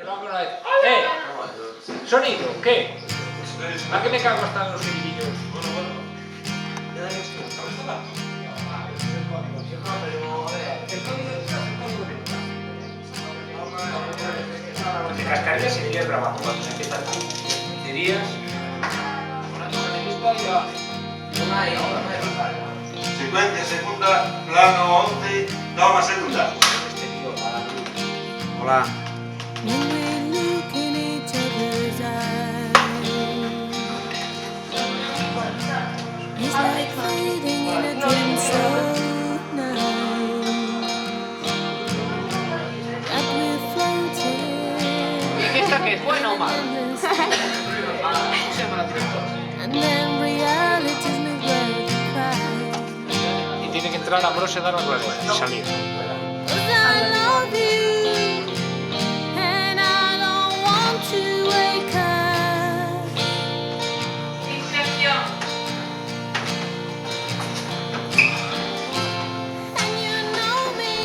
Que lo hago una vez. Sonido, ¿qué? ¿A qué me cago hasta los chiquillos? Te cascarías y irías grabando. Cuando se empieza el curso, dirías una torrenita y ya. Secuencia segunda, plano 11, toma segunda. Hola. When we look in each other's eyes, it's like fading in a dream so nice that we're floating. ¿Y esta qué es? ¿Buena o mala? And then reality's not worth the cry. Y tiene que entrar Ambrose y dar la rueda y salir. 'Cause I love you, and I don't want to wake up. And you know me,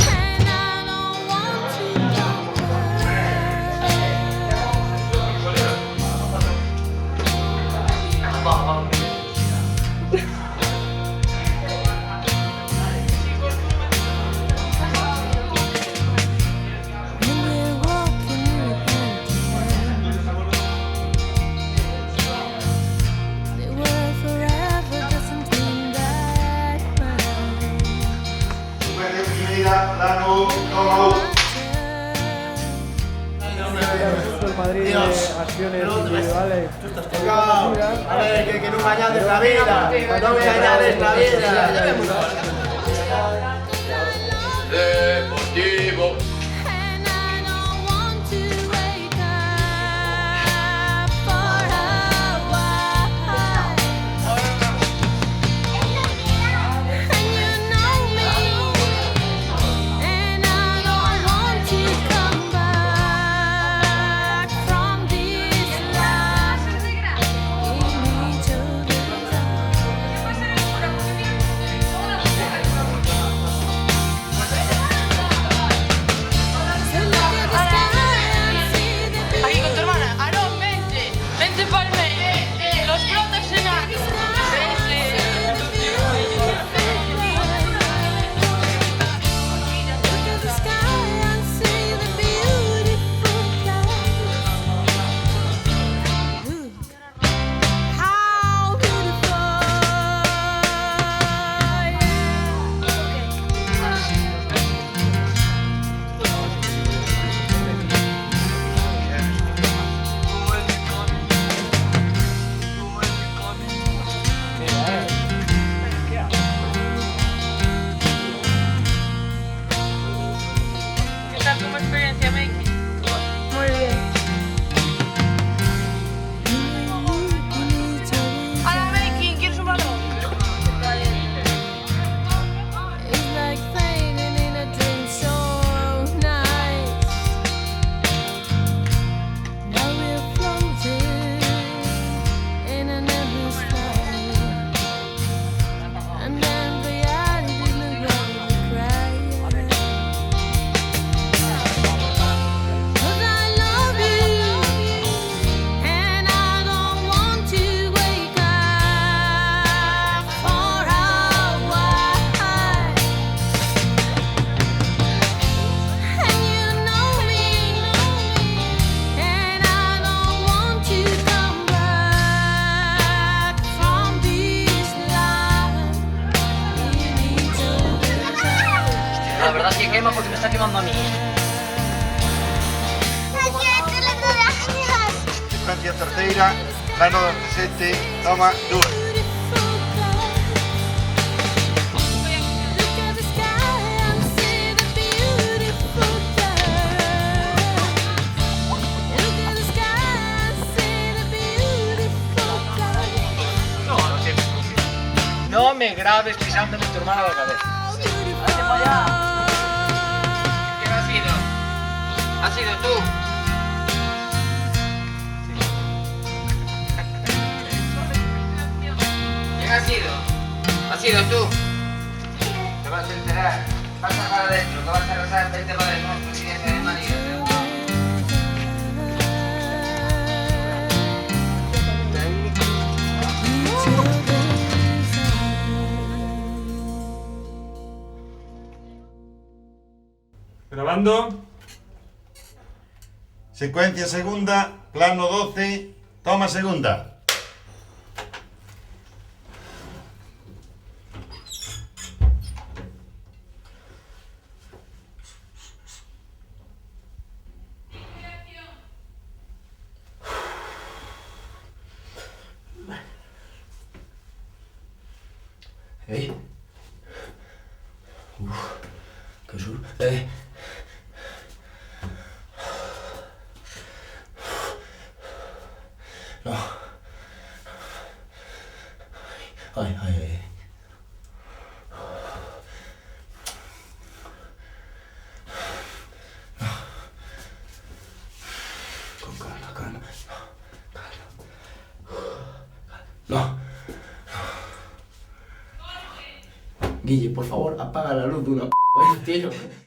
and I don't want to come when we're walking hand in hand. The word forever doesn't mean that much. Secuencia primera, plano, toma 1. El Madrid de acciones individuales. A ver, que no me añades la vida, no me añades la vida. Deportivo. And I don't want to wake up for a while. And you know me, and I don't want to come back from this life in each other's eyes. So look at the sky and see the Aquí con tu hermana. Aarón, vente. Vente por mí. Los brotes en alto. Look at the sky and see the beautiful clouds. Look how beautiful, ¿Qué tal como experiencia, Meki? Muy bien. Hola, Meki, ¿quieres un balón? It's like fading in a dream so nice. Now we're floating in an endless sky, and then reality's not going to cry. 'Cause I love you, and I don't want to wake up for a while. And you know me, and I don't want to come back from this life in each other's eyes. La verdad es que quema porque me está quemando a mí. Secuencia tercera, plano 17, toma 2. Beautiful clouds. Look at the sky and see the beautiful clouds. Look at the sky and see the beautiful clouds. No me grabes pisándome tu hermana a la cabeza. ¿Quién ha sido? ¿Has sido tú? ¿Quién ha sido? ¿Has sido tú? Te vas a enterar. Pasa para adentro, que vas a arrasar 20 padres con tu de marido. Grabando. Secuencia segunda, plano 12, toma segunda. Qué sur. No. Ay. No. Con calma. No. Guille, por favor, apaga la luz de una vez, tío.